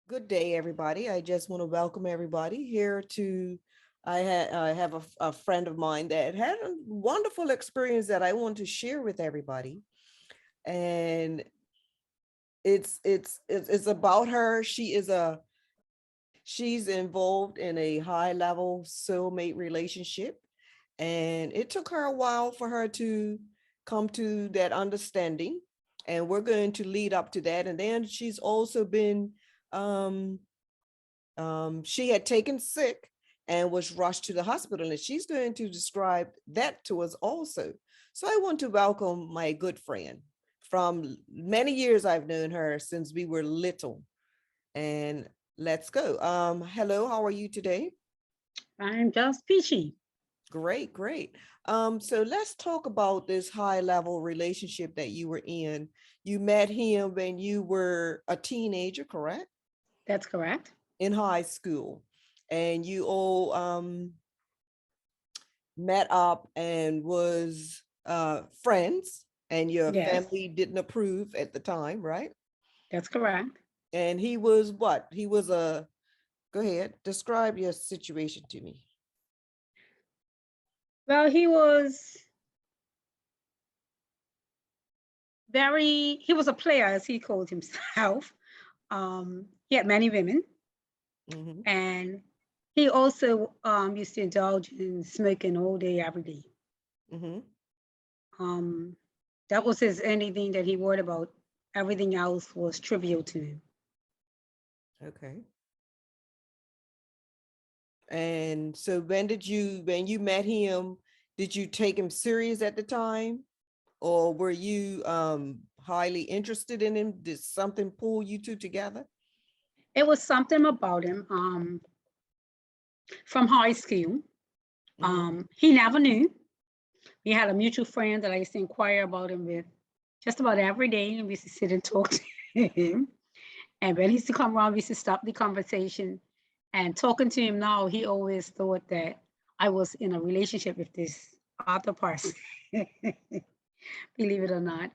Good day, everybody. I just want to welcome everybody here to. I have a friend of mine that had a wonderful experience that I want to share with everybody, and it's about her. She's involved in a high level soulmate relationship, and it took her a while for her to come to that understanding. And we're going to lead up to that. And then she's also been um she had taken sick and was rushed to the hospital, and she's going to describe that to us also. So I want to welcome my good friend from many years. I've known her since we were little, and let's go. Hello, how are you today? I'm just peachy. Great, great. So let's talk about this high level relationship that you were in. You met him when you were a teenager, correct? That's correct. In high school, and you all met up and was friends, and your Yes, family didn't approve at the time, right? that's correct. And he was what? He was a, go ahead, describe your situation to me. Well, he was a player, as he called himself. He had many women, Mm-hmm. and he also used to indulge in smoking all day, every day. Mm-hmm. Um, that was his anything that he worried about. Everything else was trivial to him. Okay. And so when you met him, did you take him serious at the time, or were you highly interested in him? Did something pull you two together? It was something about him from high school. Mm-hmm. He never knew. We had a mutual friend that I used to inquire about him with just about every day, and we used to sit and talk to him. And when he used to come around, we used to stop the conversation. And talking to him now, he always thought that I was in a relationship with this other person, believe it or not.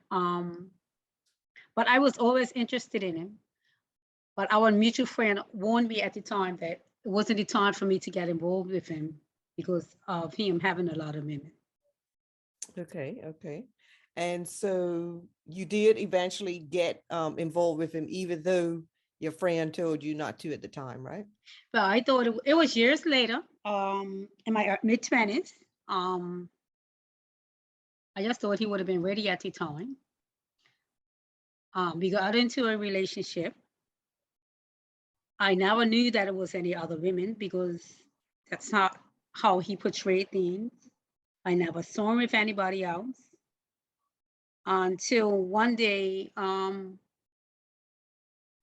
But I was always interested in him. But our mutual friend warned me at the time that it wasn't the time for me to get involved with him because of him having a lot of women. Okay, okay. And so you did eventually get involved with him, even though your friend told you not to at the time, right? But I thought it was years later, in my mid 20s. Um, I just thought he would have been ready at the time. We got into a relationship. I never knew that it was any other women because that's not how he portrayed things. I never saw him with anybody else until one day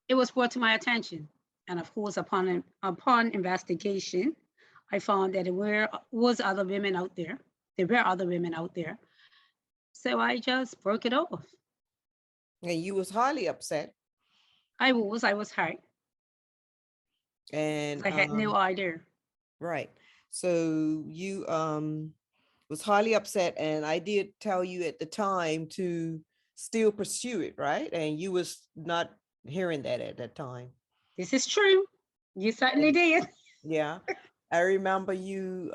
it was brought to my attention. And of course, upon investigation, I found that was other women out there. There were other women out there. So I just broke it off. And you was highly upset. I was hurt. And I had no idea. right. So you was highly upset, and I did tell you at the time to still pursue it, right? And you was not hearing that at that time. This is true. You certainly And did. yeah, I remember you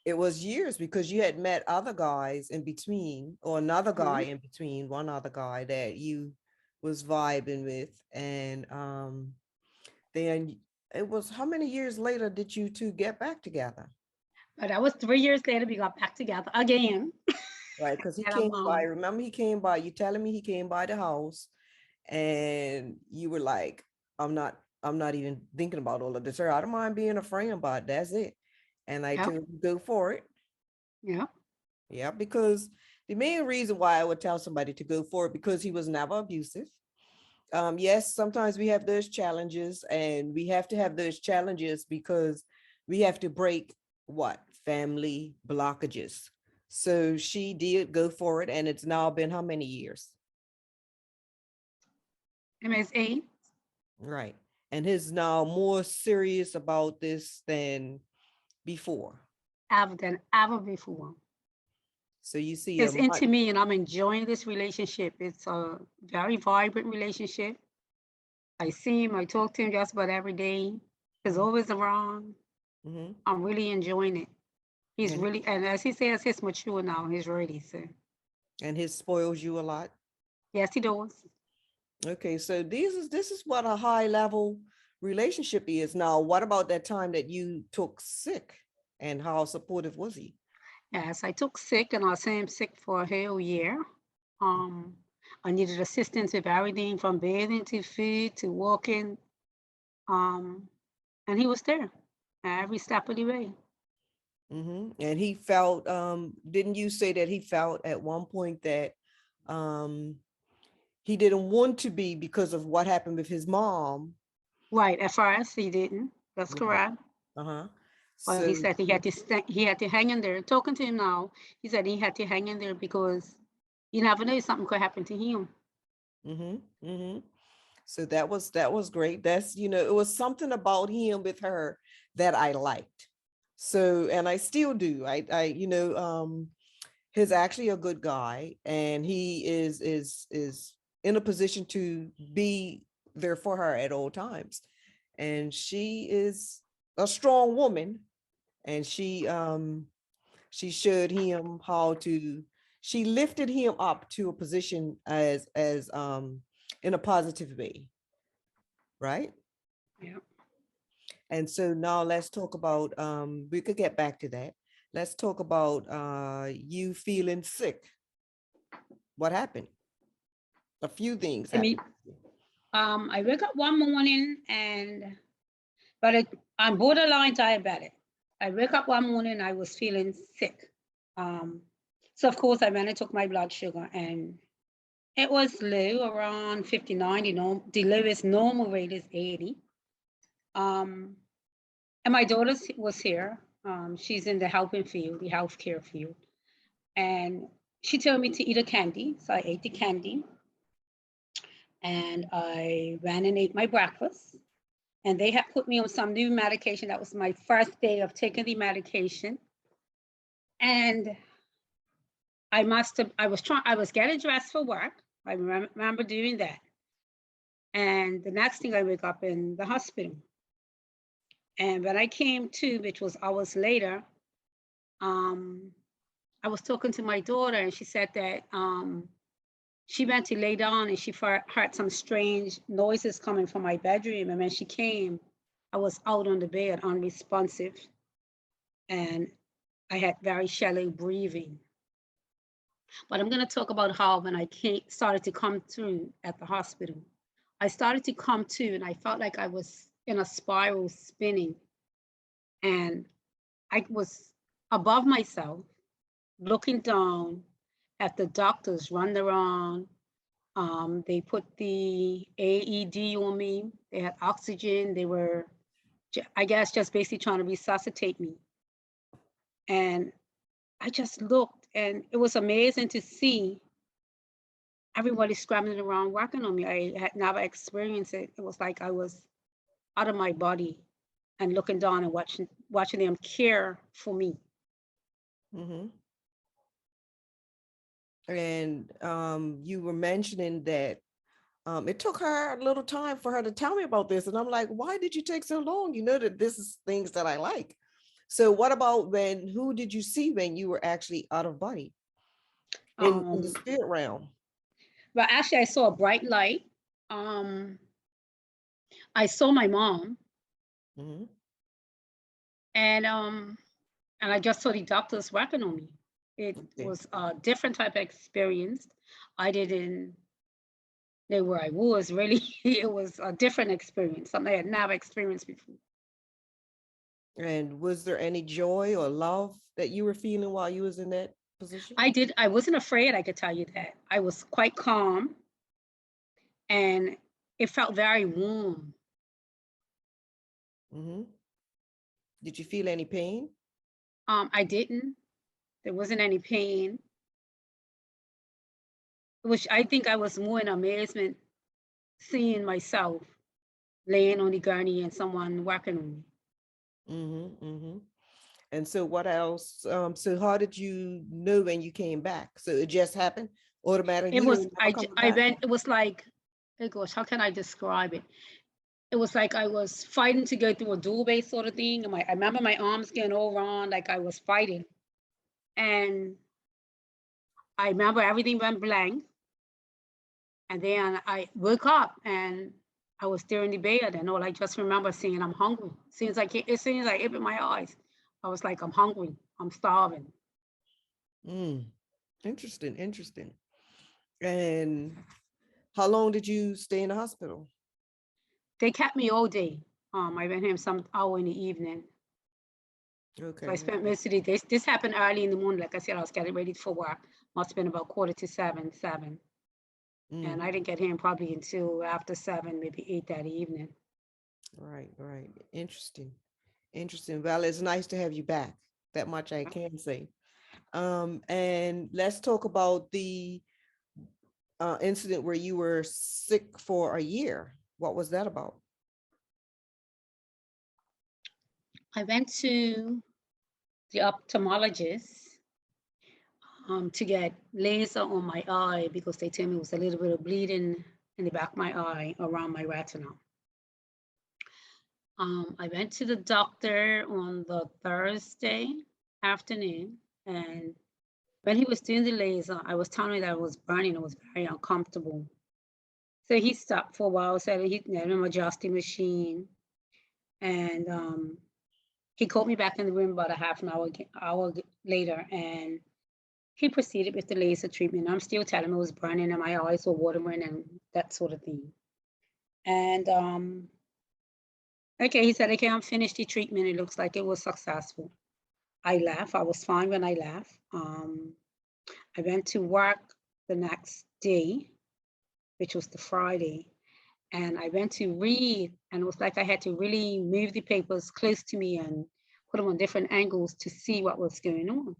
it was years because you had met other guys in between, or another guy Mhm. in between, one other guy that you was vibing with. And then it was, how many years later did you two get back together? But that was 3 years later. We got back together again. Right, because he And came by, remember he came by, you telling me he came by the house, and you were like, I'm not even thinking about all of this, or I don't mind being a friend, but that's it. And I yeah, told you go for it. yeah. Yeah, because the main reason why I would tell somebody to go for it, because he was never abusive. Yes, sometimes we have those challenges, and we have to have those challenges because we have to break what? Family blockages. So she did go for it, and it's now been how many years? MSA Right. And he's now more serious about this than before. ever than ever before. So you see a It's much, into me and I'm enjoying this relationship. It's a very vibrant relationship. I see him, I talk to him just about every day. He's Mhm, always around. mhm. I'm really enjoying it. He's And really, and as he says, he's mature now. He's ready. So he spoils you a lot. yes, he does. Okay, so this is what a high level relationship is. Now, what about that time that you took sick, and how supportive was he? Yes, I took sick and I stayed sick for a whole year. Um, I needed assistance with everything from bathing to food to walking. Um, and he was there every step of the way. And he felt, didn't you say that he felt at one point that um, he didn't want to be because of what happened with his mom? Right, at first he didn't. That's Right. correct. Uh-huh. But he So, said he had to hang in there. Talking to him now, he said he had to hang in there because you never know something could happen to him. mm-hmm, mm-hmm. So that was great. That's, it was something about him with her that I liked. So, and I still do. He's actually a good guy, and he is in a position to be there for her at all times. And she is a strong woman, and she showed him how to, she lifted him up to a position as in a positive way, right? Yeah. And so now let's talk about, we could get back to that. Let's talk about you feeling sick. What happened? A few things I mean, happened. I wake up one morning and but I'm borderline diabetic. I wake up one morning, I was feeling sick. Um, so of course I went and took my blood sugar and it was low around 59. The lowest normal rate is 80. Um, and my daughter was here. She's in the helping field, the healthcare field. And she told me to eat a candy. So I ate the candy and I ran and ate my breakfast. And they had put me on some new medication. That was my first day of taking the medication. And I was getting dressed for work. I remember doing that. And the next thing I wake up in the hospital. And when I came to, which was hours later, um, I was talking to my daughter and she said that she went to lay down and she heard some strange noises coming from my bedroom. And when she came, I was out on the bed, unresponsive, and I had very shallow breathing. But I'm going to talk about how when started to come through at the hospital, I started to come to and I felt like I was in a spiral spinning and I was above myself, looking down at the doctors running around. They put the AED on me. They had oxygen. They were, I guess, just basically trying to resuscitate me. And I just looked, and it was amazing to see everybody scrambling around working on me. I had never experienced it. It was like I was out of my body and looking down and watching them care for me. Hmm. And you were mentioning that it took her a little time for her to tell me about this. And I'm like, why did you take so long? You know that this is things that I like. So what about who did you see when you were actually out of body in the Um, spirit realm? but actually, I saw a bright light. Um, I saw my mom, Hmm. and I just saw the doctors working on me. It Okay. was a different type of experience. I didn't know where I was really. It was a different experience, something I had never experienced before. And was there any joy or love that you were feeling while you was in that position? I wasn't afraid, I could tell you that. I was quite calm and it felt very warm. Hmm. Did you feel any pain? I didn't. There wasn't any pain. Which I think I was more in amazement seeing myself laying on the gurney and someone working on me. Hmm. Hmm. And so what else? So how did you know when you came back? So it just happened automatically. It You was ain't never coming I back? went. It was like oh gosh, how can I describe it? It was like I was fighting to go through a dual base sort of thing. And I remember my arms getting all around like I was fighting. And I remember everything went blank. And then I woke up and I was there in the bed. And all I just remember saying, I'm hungry. It seems like opened my eyes. I was like, I'm hungry. I'm starving. Mm, interesting, interesting. And how long did you stay in the hospital? They kept me all day. I went home some hour in the evening. So I Okay, spent okay. most of the day. This happened early in the morning. Like I said, I was getting ready for work. Must have been about quarter to seven. And Mm, I didn't get home probably until after 7, maybe 8 that evening. right, right. Interesting. Interesting. Well, it's nice to have you back. That much I can say. And let's talk about the incident where you were sick for a year. What was that about? I went to the ophthalmologist to get laser on my eye because they told me it was a little bit of bleeding in the back of my eye around my retina. I went to the doctor on the Thursday afternoon, and when he was doing the laser, I was telling him that it was burning. It was very uncomfortable. So he stopped for a while, said he had him adjust the machine, and he called me back in the room about a half an hour later, and he proceeded with the laser treatment. I'm still telling him it was burning and my eyes were watering and that sort of thing. And okay, he said, okay, I'm finished the treatment. It looks like it was successful. I left. I was fine when I left. I went to work the next day, which was the Friday, and I went to read, and it was like I had to really move the papers close to me and put them on different angles to see what was going on.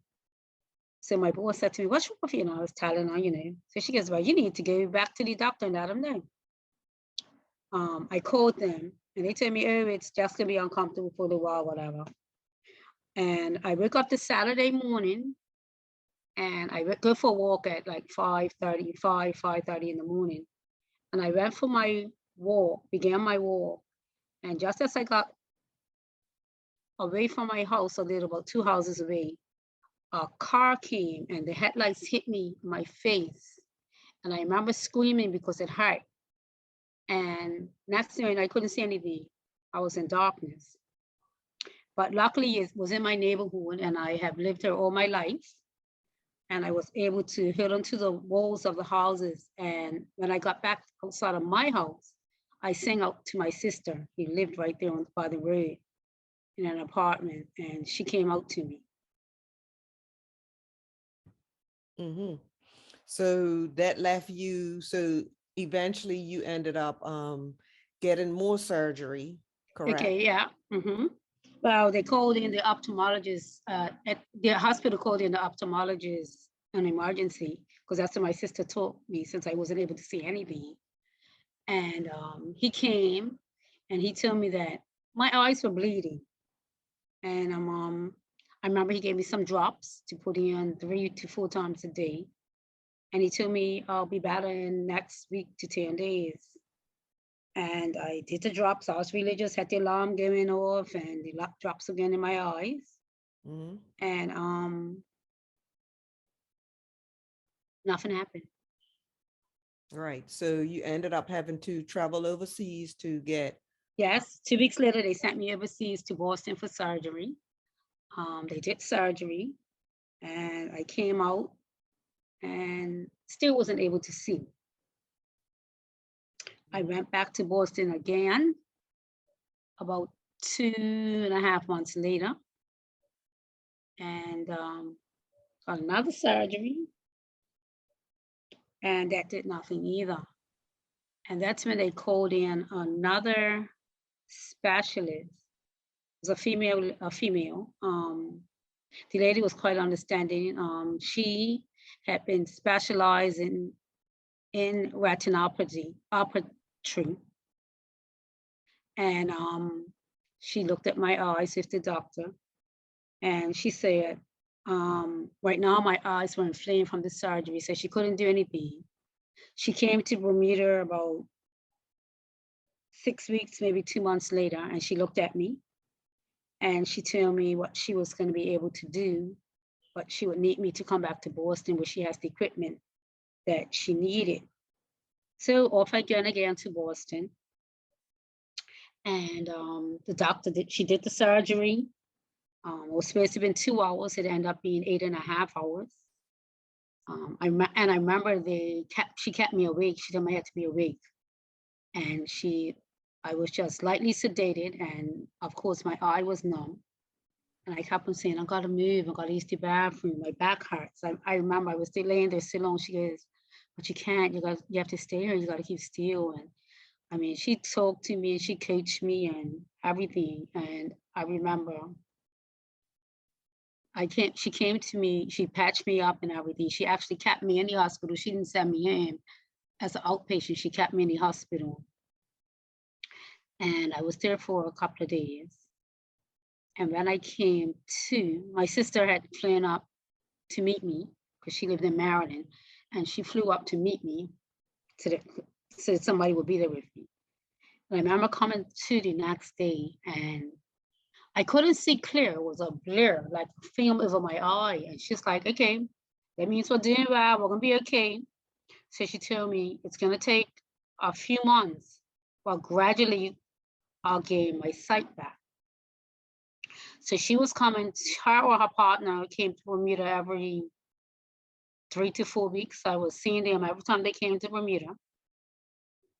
So my boss said to me, what's wrong with you? And I was telling her. So she goes, well, you need to go back to the doctor and let him know. I called them and they told me, oh, it's just going to be uncomfortable for a while, whatever. And I woke up this Saturday morning and I would go for a walk at like 5:30 in the morning. And I went for my walk, began my walk. And just as I got away from my house, a little about 2 houses away, a car came and the headlights hit me in my face. And I remember screaming because it hurt. And next thing I couldn't see anything. I was in darkness. But luckily, it was in my neighborhood, and I have lived here all my life. And I was able to hit onto the walls of the houses. And when I got back outside of my house, I sang out to my sister. He lived right there by the road in an apartment, and she came out to me. Hmm. So that left you, so eventually you ended up getting more surgery, correct? Okay, yeah. Well, they called in the ophthalmologist at the hospital called in the ophthalmologist an emergency because that's what my sister told me since I wasn't able to see anything. And he came and he told me that my eyes were bleeding. And I remember he gave me some drops to put in 3 to 4 times a day. And he told me I'll be better in next week to 10 days. And I did the drops. I was religious, had the alarm going off and the drops again in my eyes. Hmm. And nothing happened. Right. So you ended up having to travel overseas to get. Yes, 2 weeks later, they sent me overseas to Boston for surgery. They did surgery, and I came out and still wasn't able to see. I went back to Boston again about 2.5 months later and got another surgery, and that did nothing either. And that's when they called in another specialist. It was a female. The lady was quite understanding. She had been specializing in retinopathy, and she looked at my eyes with the doctor, and she said, right now my eyes were inflamed from the surgery, so she couldn't do anything. She came to Bermuda about 6 weeks, maybe 2 months later, and she looked at me and she told me what she was going to be able to do, but she would need me to come back to Boston where she has the equipment that she needed. So off I went again to Boston, and the doctor she did the surgery. It was supposed to have been 2 hours. It ended up being 8.5 hours. I remember she kept me awake. She told me I had to be awake, and I was just lightly sedated, and of course my eye was numb. And I kept on saying, I gotta move, I gotta use the bathroom, my back hurts. I remember I was still laying there so long. She goes, but you can't, you have to stay here, you gotta keep still. And I mean, she talked to me and she coached me and everything. And I remember she came to me, she patched me up and everything. She actually kept me in the hospital. She didn't send me in as an outpatient. She kept me in the hospital. And I was there for a couple of days. And when I came to, my sister had flown up to meet me because she lived in Maryland, and she flew up to meet me so somebody would be there with me. And I remember coming to the next day, and I couldn't see clear. It was a blur, like a film over my eye. And she's like, okay, that means we're doing well. We're going to be okay. So she told me it's going to take a few months, but gradually I'll gain my sight back. So she was coming, her or her partner came to Bermuda every 3 to 4 weeks. I was seeing them every time they came to Bermuda.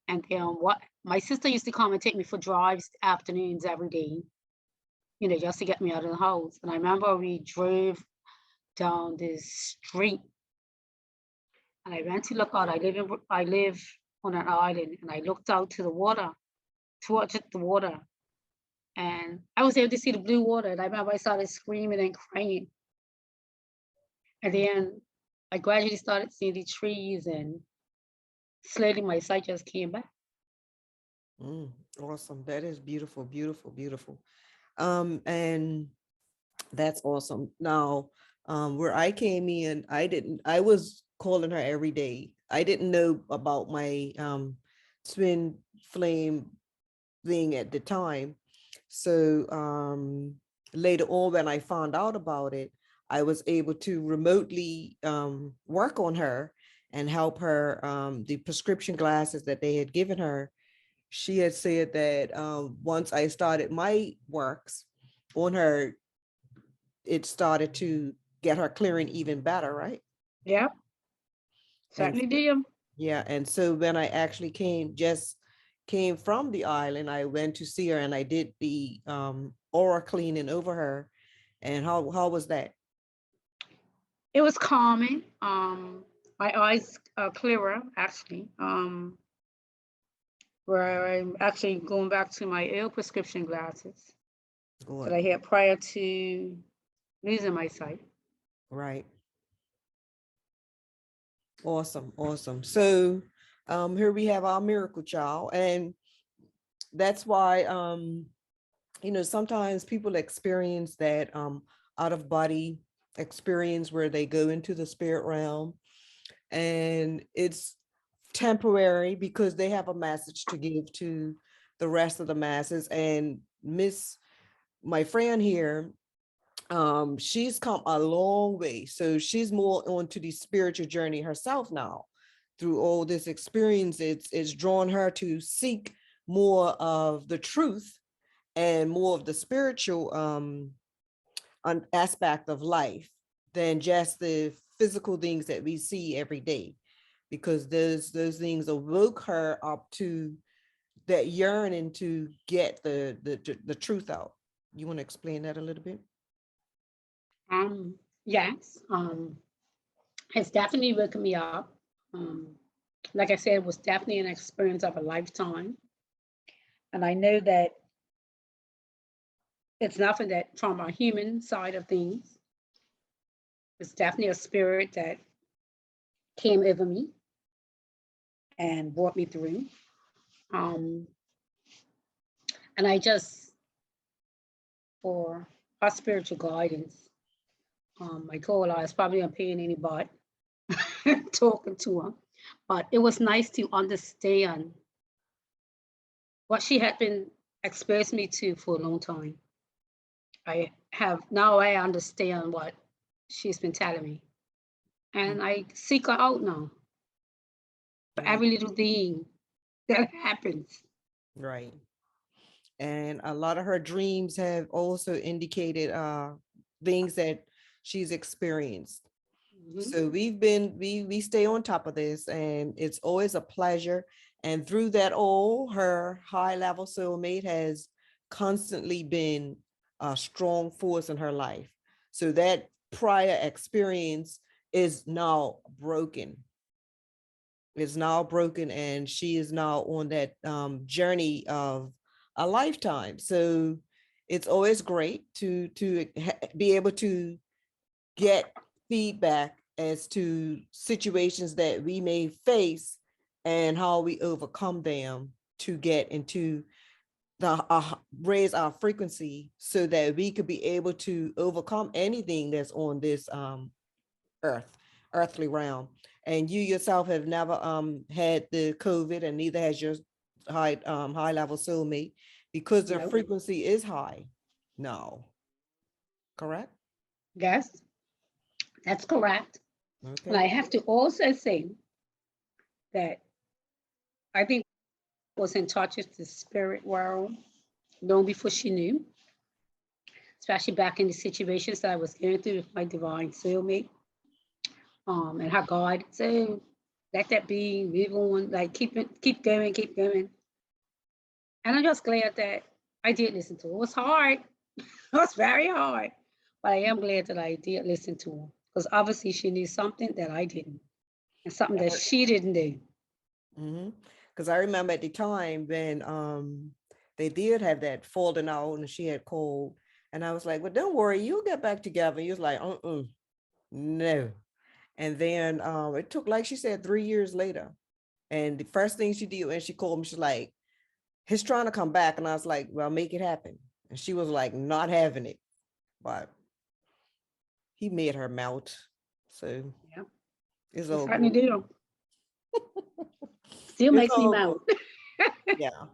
And then my sister used to come and take me for drives afternoons every day, just to get me out of the house. And I remember we drove down this street, and I went to look out. I live on an island, and I looked out to the water, towards the water. And I was able to see the blue water. And I remember I started screaming and crying. And then I gradually started seeing the trees, and slowly my sight just came back. Awesome. That is beautiful, beautiful, beautiful. And that's awesome. Now, where I came in, I was calling her every day. I didn't know about my twin flame thing at the time. So later on, when I found out about it, I was able to remotely work on her and help her. The prescription glasses that they had given her, she had said that once I started my works on her, it started to get her clearing even better, right? Yeah, And certainly do. yeah, and so when I actually came from the island, I went to see her and I did the aura cleaning over her. And how was that? It was calming. My eyes are clearer, actually. Where I'm actually going back to my old prescription glasses that Good. I had prior to losing my sight. Right. Awesome. Awesome. So here we have our miracle child. And that's why sometimes people experience that out of body experience where they go into the spirit realm, and it's temporary because they have a message to give to the rest of the masses. And my friend here, she's come a long way, so she's more onto the spiritual journey herself now. Through all this experience, it's drawn her to seek more of the truth and more of the spiritual aspect of life than just the physical things that we see every day, because those things awoke her up to that yearning to get the truth out. You want to explain that a little bit? Yes, it's definitely woken me up. Like I said, it was definitely an experience of a lifetime. And I know that it's nothing that from a human side of things. It's definitely a spirit that came over me and brought me through. Um, and I just, for her spiritual guidance, I told her I was probably not paying any butt talking to her, but it was nice to understand what she had been exposed me to for a long time. I understand what she's been telling me. Mm. And I seek her out now for Right. every little thing that happens. Right. And a lot of her dreams have also indicated things that she's experienced. Mhm. So we stay on top of this, and it's always a pleasure. And through that all, her high level soulmate has constantly been a strong force in her life. So that prior experience is now broken. Is now broken, and she is now on that journey of a lifetime. So it's always great to be able to get feedback as to situations that we may face and how we overcome them to get into the raise our frequency so that we could be able to overcome anything that's on this earth earthly realm. And you yourself have never had the COVID, and neither has your high level soulmate, because the No. frequency is high. No, correct? Yes, that's correct. And Okay. I have to also say that I think I was in touch with the spirit world long before she knew, especially back in the situations that I was going through with my divine soulmate, and her God. So let that be, move on, like keep going, keep going. And I'm just glad that I did listen to her. It was hard. It was very hard. But I am glad that I did listen to her. Because obviously she knew something that I didn't. And something that she didn't do. Because I remember at the time when they did have that falling out and she had cold, and I was like, well, don't worry, you'll get back together. He was like, no. And then it took, like she said, 3 years later. And the first thing she did when she called me, she's like, he's trying to come back. And I was like, well, make it happen. And she was like, not having it. But he made her melt. So Yeah. it's She all certainly good. did. Still It's makes me all good. melt. Yeah.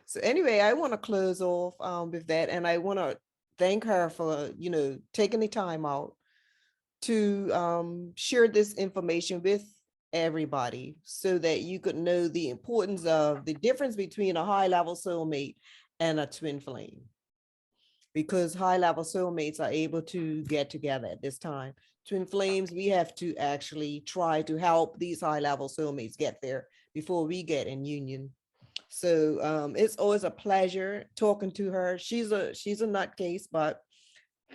So anyway, I want to close off with that. And I want to thank her for, taking the time out to share this information with everybody so that you could know the importance of the difference between a high level soulmate and a twin flame, because high level soulmates are able to get together at this time. Twin flames, we have to actually try to help these high level soulmates get there before we get in union. So it's always a pleasure talking to her. She's a nutcase, but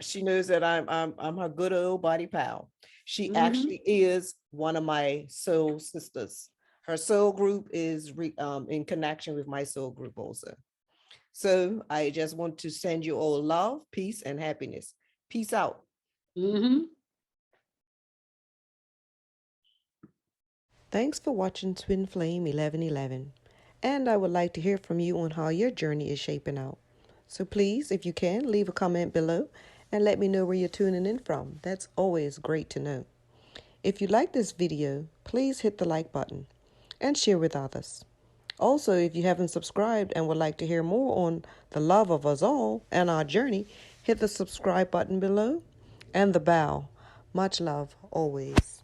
she knows that I'm her good old body pal. She Hmm. actually is one of my soul sisters. Her soul group is in connection with my soul group also. So I just want to send you all love, peace, and happiness. Peace out. Hmm. Thanks for watching Twin Flame 1111. And I would like to hear from you on how your journey is shaping out. So please, if you can, leave a comment below and let me know where you're tuning in from. That's always great to know. If you like this video, please hit the like button and share with others. Also, if you haven't subscribed and would like to hear more on the love of us all and our journey, hit the subscribe button below and the bell. Much love always.